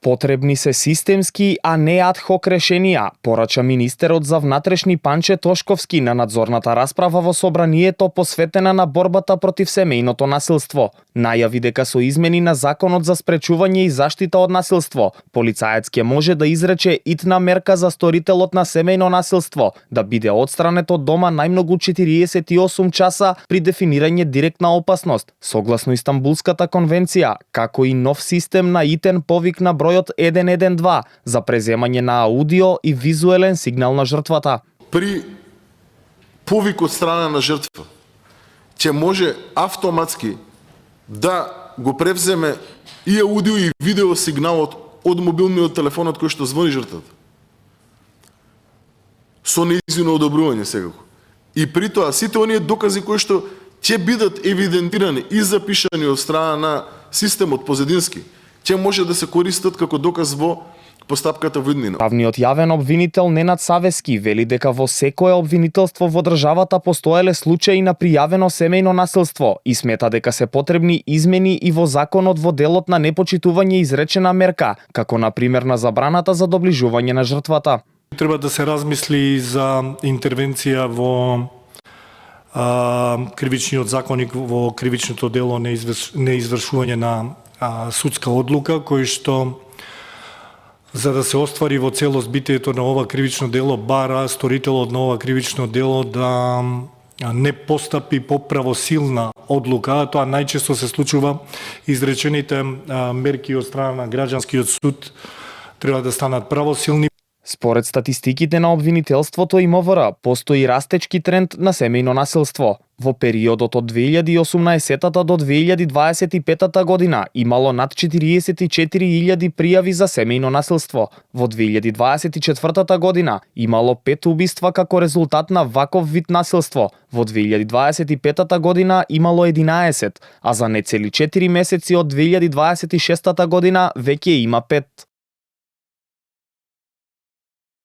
Потребни се системски, а не адхок решенија, порача министерот за внатрешни Панче Тошковски на надзорната расправа во собранието посветена на борбата против семејното насилство. Најави дека со измени на Законот за спречување и заштита од насилство, полицаец ќе може да изрече итна мерка за сторителот на семејно насилство, да биде отстранет од дома најмногу 48 часа при дефинирање директна опасност, согласно Истанбулската конвенција, како и нов систем на итен повик на бројот 112 за преземање на аудио и визуелен сигнал на жртвата. При повик од страна на жртва ќе може автоматски да го превземе и аудио и видео сигналот од мобилниот телефонот кој што звони жртвата. Со нејзино одобрување секако. И при тоа сите оние докази кои што ќе бидат евидентирани и запишани од страна на системот позадински, ќе може да се користат како доказ во постапката во иднина. Главниот јавен обвинител Ненад Савески вели дека во секое обвинителство во државата постоеле случаи на пријавено семејно насилство и смета дека се потребни измени и во законот во делот на непочитување изречена мерка, како на пример на забраната за доближување на жртвата. Треба да се размисли за интервенција во кривичниот законник во кривичното дело неизвршување на судска одлука, кој што за да се оствари во целост битието на ова кривично дело, бара сторителот на ова кривично дело да не постапи по правосилна одлука, а тоа најчесто се случува. Изречените мерки од страна на граѓанскиот суд треба да станат правосилни. Според статистиките на обвинителството и МВР, постои растечки тренд на семејно насилство. Во периодот од 2018 до 2025 година имало над 44.000 пријави за семејно насилство. Во 2024 година имало 5 убиства како резултат на ваков вид насилство. Во 2025 година имало 11, а за нецели 4 месеци од 2026 година веќе има 5.